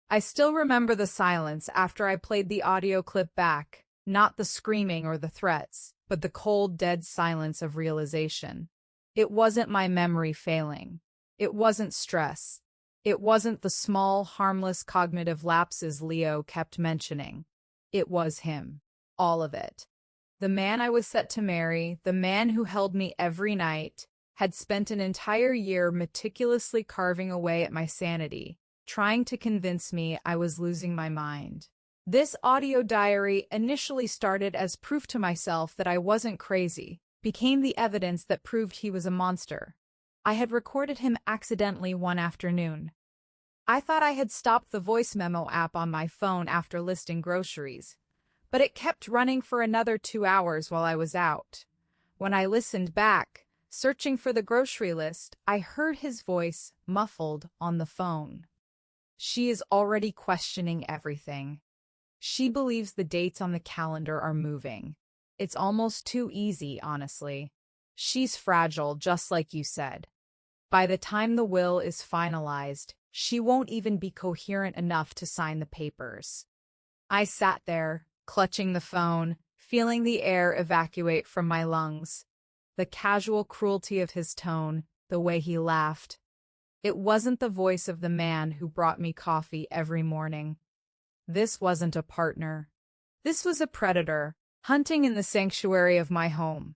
I still remember the silence after I played the audio clip back, not the screaming or the threats, but the cold, dead silence of realization. It wasn't my memory failing. It wasn't stress. It wasn't the small, harmless cognitive lapses Leo kept mentioning. It was him. All of it. The man I was set to marry, the man who held me every night, had spent an entire year meticulously carving away at my sanity, trying to convince me I was losing my mind. This audio diary initially started as proof to myself that I wasn't crazy, became the evidence that proved he was a monster. I had recorded him accidentally one afternoon. I thought I had stopped the voice memo app on my phone after listing groceries, but it kept running for another 2 hours while I was out. When I listened back, searching for the grocery list, I heard his voice muffled on the phone. She is already questioning everything. She believes the dates on the calendar are moving. It's almost too easy, honestly. She's fragile, just like you said. By the time the will is finalized, she won't even be coherent enough to sign the papers. I sat there, clutching the phone, feeling the air evacuate from my lungs. The casual cruelty of his tone, the way he laughed. It wasn't the voice of the man who brought me coffee every morning. This wasn't a partner. This was a predator, hunting in the sanctuary of my home.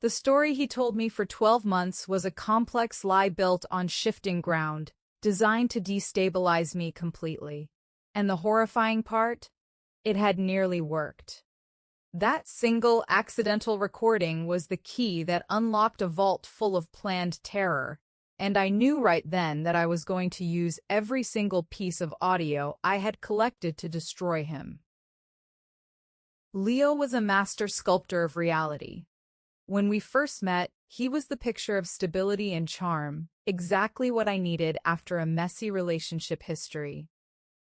The story he told me for 12 months was a complex lie built on shifting ground, designed to destabilize me completely. And the horrifying part? It had nearly worked. That single accidental recording was the key that unlocked a vault full of planned terror, and I knew right then that I was going to use every single piece of audio I had collected to destroy him. Leo was a master sculptor of reality. When we first met, he was the picture of stability and charm, exactly what I needed after a messy relationship history.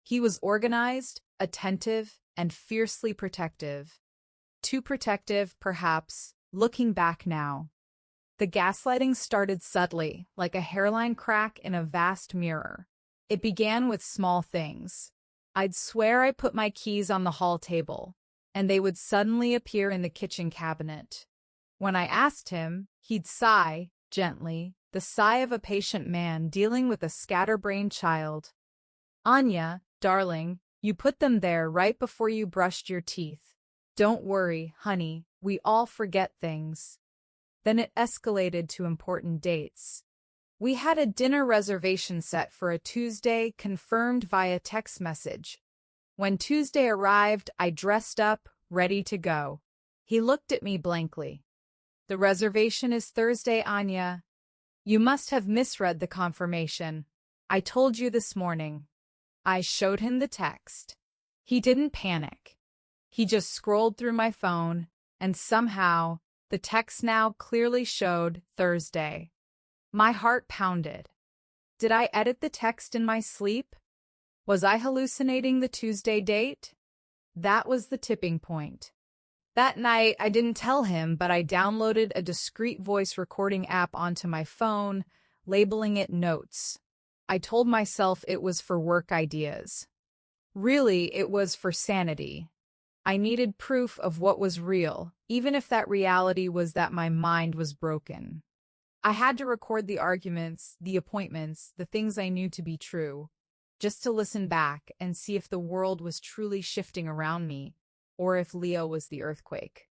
He was organized, attentive, and fiercely protective. Too protective, perhaps, looking back now. The gaslighting started subtly, like a hairline crack in a vast mirror. It began with small things. I'd swear I put my keys on the hall table, and they would suddenly appear in the kitchen cabinet. When I asked him, he'd sigh, gently, the sigh of a patient man dealing with a scatterbrained child. "Anya, darling, you put them there right before you brushed your teeth. Don't worry, honey, we all forget things." Then it escalated to important dates. We had a dinner reservation set for a Tuesday, confirmed via text message. When Tuesday arrived, I dressed up, ready to go. He looked at me blankly. "The reservation is Thursday, Anya. You must have misread the confirmation. I told you this morning." I showed him the text. He didn't panic. He just scrolled through my phone, and somehow, the text now clearly showed Thursday. My heart pounded. Did I edit the text in my sleep? Was I hallucinating the Tuesday date? That was the tipping point. That night, I didn't tell him, but I downloaded a discreet voice recording app onto my phone, labeling it Notes. I told myself it was for work ideas. Really, it was for sanity. I needed proof of what was real, even if that reality was that my mind was broken. I had to record the arguments, the appointments, the things I knew to be true, just to listen back and see if the world was truly shifting around me, or if Leo was the earthquake.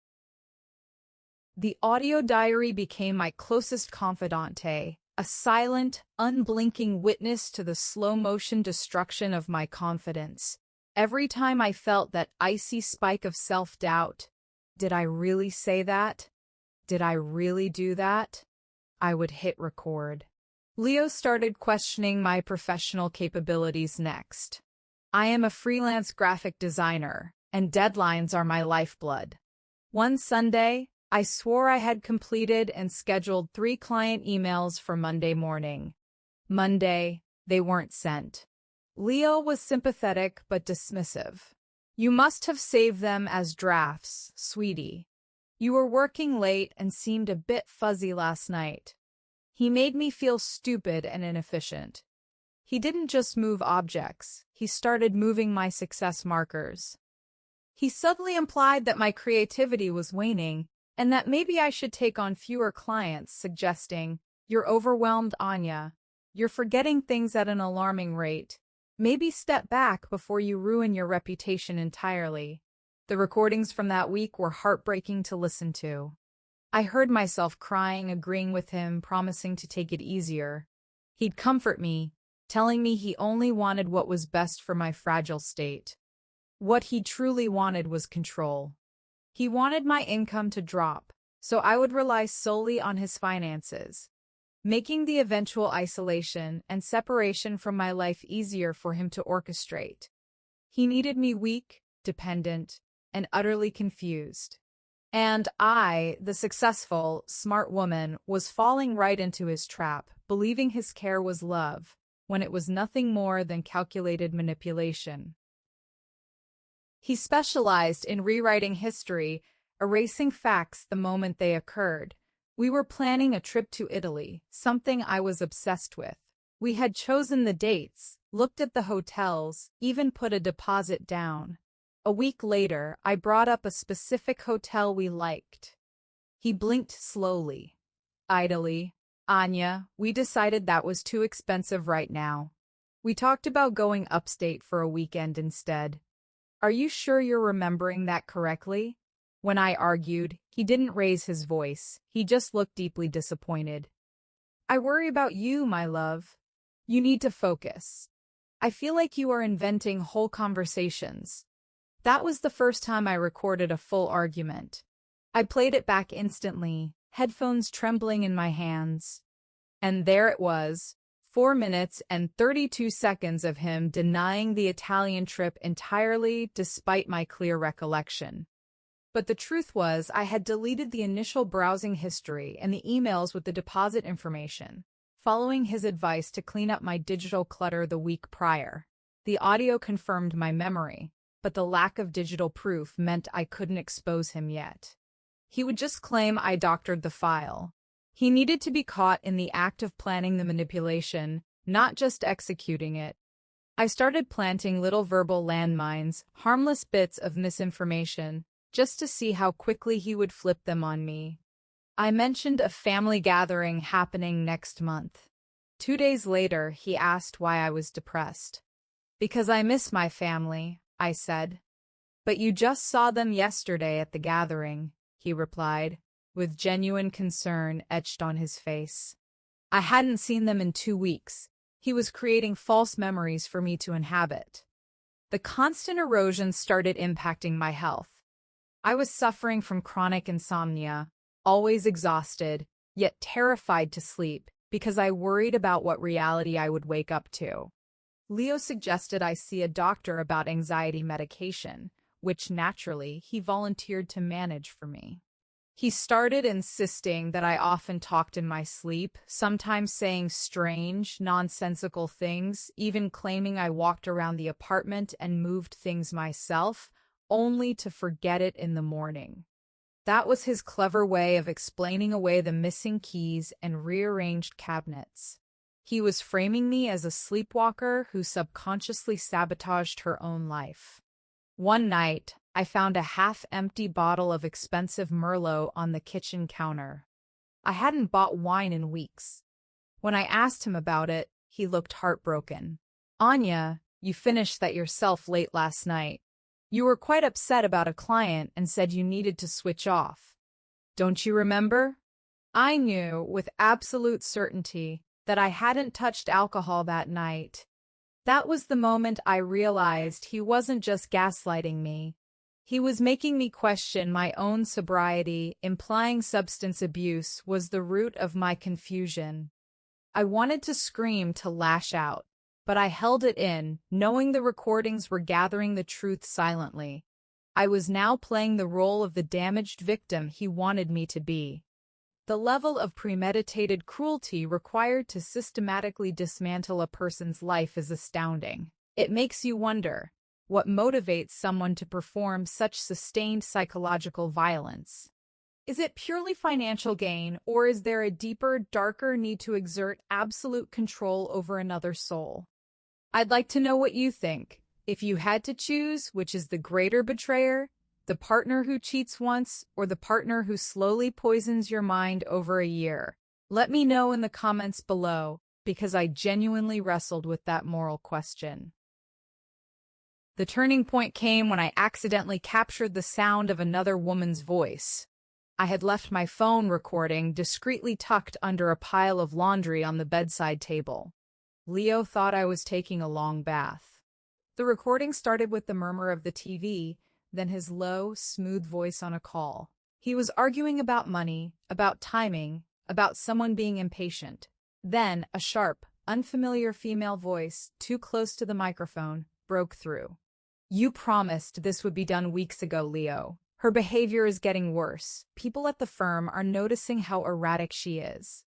The audio diary became my closest confidante, a silent, unblinking witness to the slow-motion destruction of my confidence. Every time I felt that icy spike of self-doubt, did I really say that? Did I really do that? I would hit record. Leo started questioning my professional capabilities next. I am a freelance graphic designer, and deadlines are my lifeblood. One Sunday, I swore I had completed and scheduled 3 client emails for Monday morning. Monday, they weren't sent. Leo was sympathetic but dismissive. "You must have saved them as drafts, sweetie. You were working late and seemed a bit fuzzy last night." He made me feel stupid and inefficient. He didn't just move objects, he started moving my success markers. He subtly implied that my creativity was waning and that maybe I should take on fewer clients, suggesting, "You're overwhelmed, Anya. You're forgetting things at an alarming rate. Maybe step back before you ruin your reputation entirely." The recordings from that week were heartbreaking to listen to. I heard myself crying, agreeing with him, promising to take it easier. He'd comfort me, telling me he only wanted what was best for my fragile state. What he truly wanted was control. He wanted my income to drop, so I would rely solely on his finances, making the eventual isolation and separation from my life easier for him to orchestrate. He needed me weak, dependent, and utterly confused. And I, the successful, smart woman, was falling right into his trap, believing his care was love, when it was nothing more than calculated manipulation. He specialized in rewriting history, erasing facts the moment they occurred. We were planning a trip to Italy, something I was obsessed with. We had chosen the dates, looked at the hotels, even put a deposit down. A week later, I brought up a specific hotel we liked. He blinked slowly. Idly, "Anya, we decided that was too expensive right now. We talked about going upstate for a weekend instead." "Are you sure you're remembering that correctly?" When I argued, he didn't raise his voice. He just looked deeply disappointed. "I worry about you, my love. You need to focus. I feel like you are inventing whole conversations." That was the first time I recorded a full argument. I played it back instantly, headphones trembling in my hands. And there it was, 4 minutes and 32 seconds of him denying the Italian trip entirely despite my clear recollection. But the truth was, I had deleted the initial browsing history and the emails with the deposit information, following his advice to clean up my digital clutter the week prior. The audio confirmed my memory, but the lack of digital proof meant I couldn't expose him yet. He would just claim I doctored the file. He needed to be caught in the act of planning the manipulation, not just executing it. I started planting little verbal landmines, harmless bits of misinformation, just to see how quickly he would flip them on me. I mentioned a family gathering happening next month. 2 days later, he asked why I was depressed. "Because I miss my family," I said. "But you just saw them yesterday at the gathering," he replied, with genuine concern etched on his face. I hadn't seen them in 2 weeks. He was creating false memories for me to inhabit. The constant erosion started impacting my health. I was suffering from chronic insomnia, always exhausted, yet terrified to sleep, because I worried about what reality I would wake up to. Leo suggested I see a doctor about anxiety medication, which naturally he volunteered to manage for me. He started insisting that I often talked in my sleep, sometimes saying strange, nonsensical things, even claiming I walked around the apartment and moved things myself, only to forget it in the morning. That was his clever way of explaining away the missing keys and rearranged cabinets. He was framing me as a sleepwalker who subconsciously sabotaged her own life. One night, I found a half-empty bottle of expensive Merlot on the kitchen counter. I hadn't bought wine in weeks. When I asked him about it, he looked heartbroken. "Anya, you finished that yourself late last night. You were quite upset about a client and said you needed to switch off. Don't you remember?" I knew with absolute certainty that I hadn't touched alcohol that night. That was the moment I realized he wasn't just gaslighting me. He was making me question my own sobriety, implying substance abuse was the root of my confusion. I wanted to scream, to lash out, but I held it in, knowing the recordings were gathering the truth silently. I was now playing the role of the damaged victim he wanted me to be. The level of premeditated cruelty required to systematically dismantle a person's life is astounding. It makes you wonder, what motivates someone to perform such sustained psychological violence? Is it purely financial gain, or is there a deeper, darker need to exert absolute control over another soul? I'd like to know what you think. If you had to choose, which is the greater betrayer, the partner who cheats once or the partner who slowly poisons your mind over a year? Let me know in the comments below, because I genuinely wrestled with that moral question. The turning point came when I accidentally captured the sound of another woman's voice. I had left my phone recording discreetly tucked under a pile of laundry on the bedside table. Leo thought I was taking a long bath. The recording started with the murmur of the TV, then his low, smooth voice on a call. He was arguing about money, about timing, about someone being impatient. Then, a sharp, unfamiliar female voice, too close to the microphone, broke through. "You promised this would be done weeks ago, Leo. Her behavior is getting worse. People at the firm are noticing how erratic she is."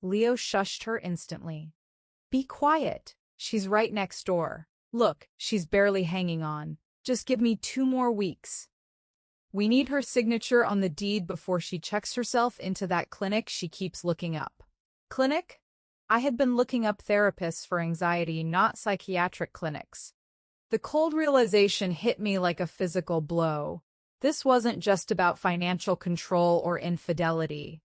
Leo shushed her instantly. "Be quiet. She's right next door. Look, she's barely hanging on. Just give me 2 more weeks. We need her signature on the deed before she checks herself into that clinic she keeps looking up." Clinic? I had been looking up therapists for anxiety, not psychiatric clinics. The cold realization hit me like a physical blow. This wasn't just about financial control or infidelity.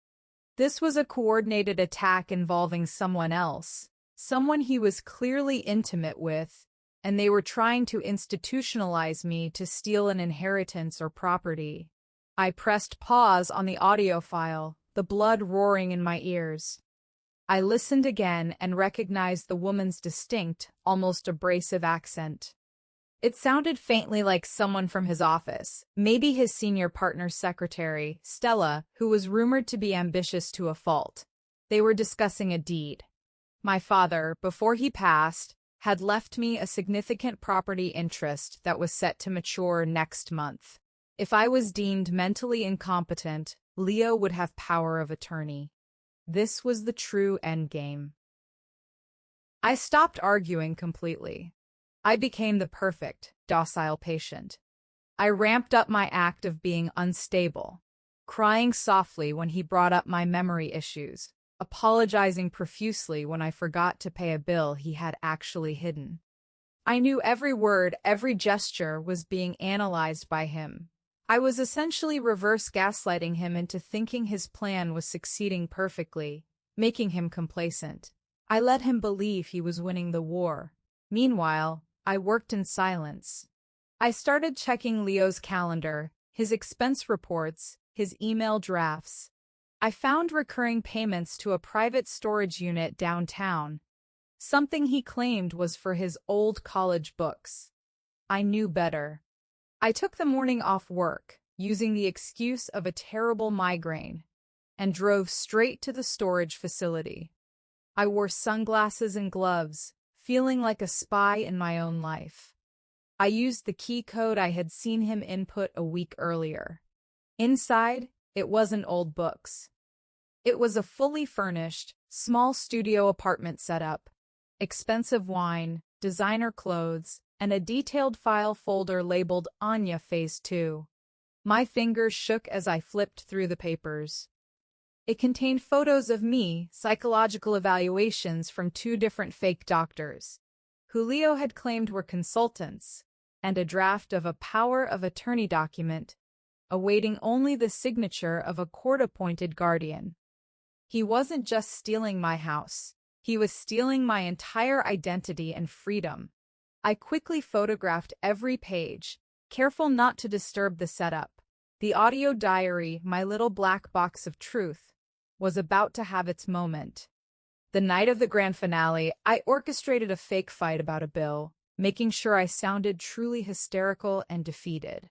This was a coordinated attack involving someone else, someone he was clearly intimate with, and they were trying to institutionalize me to steal an inheritance or property. I pressed pause on the audio file, the blood roaring in my ears. I listened again and recognized the woman's distinct, almost abrasive accent. It sounded faintly like someone from his office, maybe his senior partner's secretary, Stella, who was rumored to be ambitious to a fault. They were discussing a deed. My father, before he passed, had left me a significant property interest that was set to mature next month. If I was deemed mentally incompetent, Leo would have power of attorney. This was the true endgame. I stopped arguing completely. I became the perfect, docile patient. I ramped up my act of being unstable, crying softly when he brought up my memory issues, apologizing profusely when I forgot to pay a bill he had actually hidden. I knew every word, every gesture was being analyzed by him. I was essentially reverse gaslighting him into thinking his plan was succeeding perfectly, making him complacent. I let him believe he was winning the war. Meanwhile, I worked in silence. I started checking Leo's calendar, his expense reports, his email drafts. I found recurring payments to a private storage unit downtown, something he claimed was for his old college books. I knew better. I took the morning off work, using the excuse of a terrible migraine, and drove straight to the storage facility. I wore sunglasses and gloves, feeling like a spy in my own life. I used the key code I had seen him input a week earlier. Inside, it wasn't old books. It was a fully furnished, small studio apartment setup, expensive wine, designer clothes, and a detailed file folder labeled Anya Phase 2. My fingers shook as I flipped through the papers. It contained photos of me, psychological evaluations from 2 different fake doctors, who Leo had claimed were consultants, and a draft of a power of attorney document, awaiting only the signature of a court-appointed guardian. He wasn't just stealing my house. He was stealing my entire identity and freedom. I quickly photographed every page, careful not to disturb the setup. The audio diary, my little black box of truth, was about to have its moment. The night of the grand finale, I orchestrated a fake fight about a bill, making sure I sounded truly hysterical and defeated.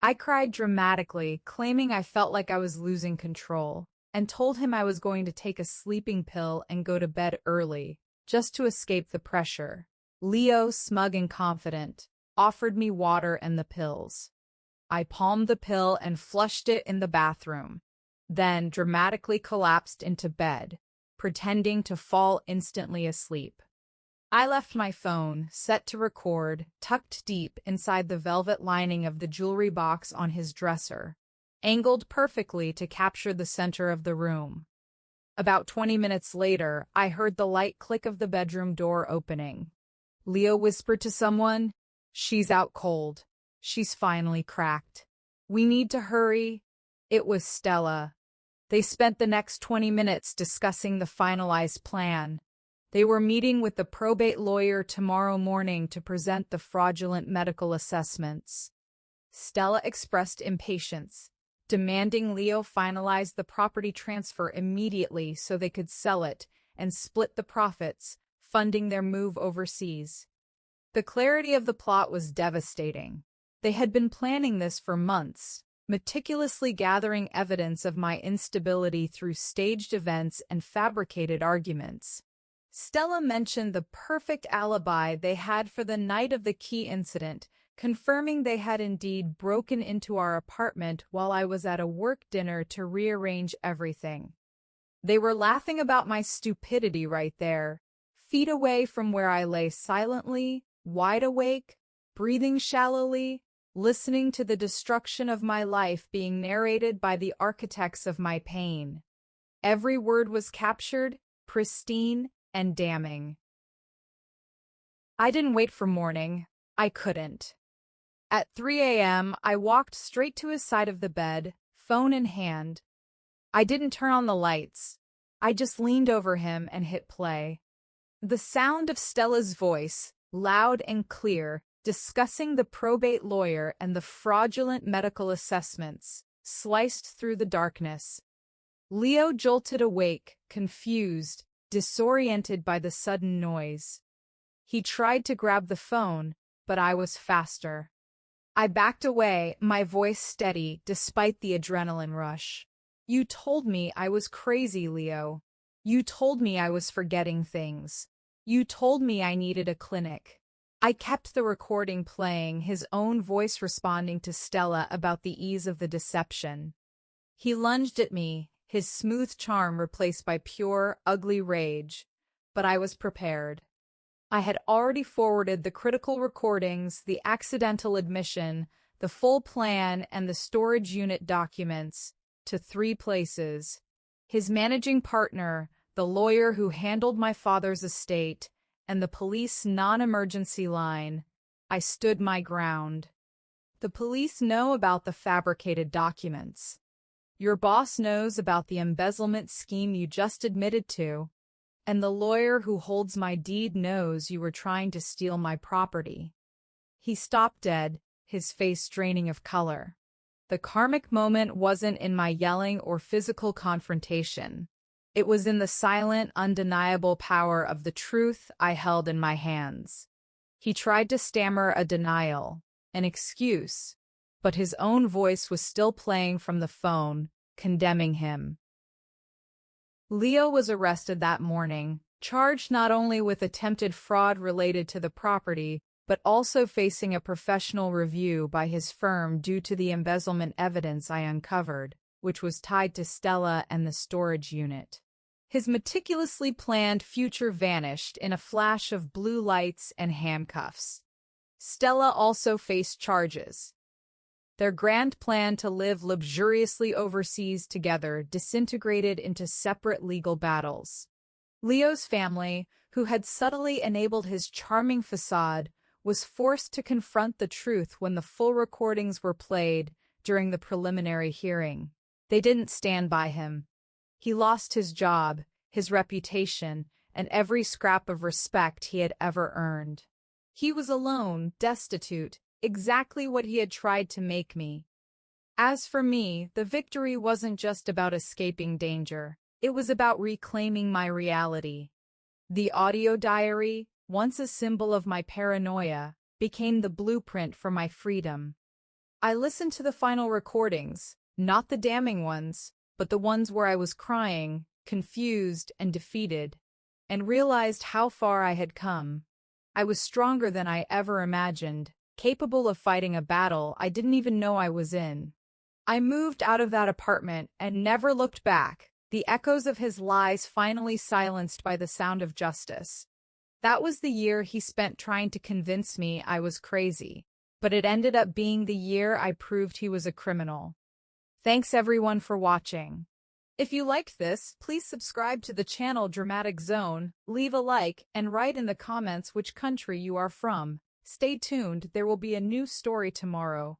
I cried dramatically, claiming I felt like I was losing control, and told him I was going to take a sleeping pill and go to bed early, just to escape the pressure. Leo, smug and confident, offered me water and the pills. I palmed the pill and flushed it in the bathroom, then dramatically collapsed into bed, pretending to fall instantly asleep. I left my phone, set to record, tucked deep inside the velvet lining of the jewelry box on his dresser, angled perfectly to capture the center of the room. About 20 minutes later, I heard the light click of the bedroom door opening. Leo whispered to someone. She's out cold. She's finally cracked. We need to hurry. It was Stella. They spent the next 20 minutes discussing the finalized plan. They were meeting with the probate lawyer tomorrow morning to present the fraudulent medical assessments. Stella expressed impatience, demanding Leo finalize the property transfer immediately so they could sell it and split the profits, funding their move overseas. The clarity of the plot was devastating. They had been planning this for months, meticulously gathering evidence of my instability through staged events and fabricated arguments. Stella mentioned the perfect alibi they had for the night of the key incident, confirming they had indeed broken into our apartment while I was at a work dinner to rearrange everything. They were laughing about my stupidity right there, feet away from where I lay silently, wide awake, breathing shallowly, listening to the destruction of my life being narrated by the architects of my pain. Every word was captured, pristine, and damning. I didn't wait for morning. I couldn't. At 3 a.m., I walked straight to his side of the bed, phone in hand. I didn't turn on the lights. I just leaned over him and hit play. The sound of Stella's voice, loud and clear, discussing the probate lawyer and the fraudulent medical assessments, sliced through the darkness. Leo jolted awake, confused, disoriented by the sudden noise. He tried to grab the phone, but I was faster. I backed away, my voice steady despite the adrenaline rush. You told me I was crazy, Leo. You told me I was forgetting things. You told me I needed a clinic. I kept the recording playing, his own voice responding to Stella about the ease of the deception. He lunged at me, his smooth charm replaced by pure, ugly rage, but I was prepared. I had already forwarded the critical recordings, the accidental admission, the full plan, and the storage unit documents to 3 places: his managing partner, the lawyer who handled my father's estate, and the police non-emergency line. I stood my ground. The police know about the fabricated documents. Your boss knows about the embezzlement scheme you just admitted to, and the lawyer who holds my deed knows you were trying to steal my property. He stopped dead, his face draining of color. The karmic moment wasn't in my yelling or physical confrontation. It was in the silent, undeniable power of the truth I held in my hands. He tried to stammer a denial, an excuse, but his own voice was still playing from the phone, condemning him. Leo was arrested that morning, charged not only with attempted fraud related to the property, but also facing a professional review by his firm due to the embezzlement evidence I uncovered, which was tied to Stella and the storage unit. His meticulously planned future vanished in a flash of blue lights and handcuffs. Stella also faced charges. Their grand plan to live luxuriously overseas together disintegrated into separate legal battles. Leo's family, who had subtly enabled his charming facade, was forced to confront the truth when the full recordings were played during the preliminary hearing. They didn't stand by him. He lost his job, his reputation, and every scrap of respect he had ever earned. He was alone, destitute, exactly what he had tried to make me. As for me, the victory wasn't just about escaping danger. It was about reclaiming my reality. The audio diary, once a symbol of my paranoia, became the blueprint for my freedom. I listened to the final recordings, not the damning ones, but the ones where I was crying, confused, and defeated, and realized how far I had come. I was stronger than I ever imagined, capable of fighting a battle I didn't even know I was in. I moved out of that apartment and never looked back, the echoes of his lies finally silenced by the sound of justice. That was the year he spent trying to convince me I was crazy, but it ended up being the year I proved he was a criminal. Thanks everyone for watching. If you liked this, please subscribe to the channel Dramatic Zone, leave a like, and write in the comments which country you are from. Stay tuned, there will be a new story tomorrow.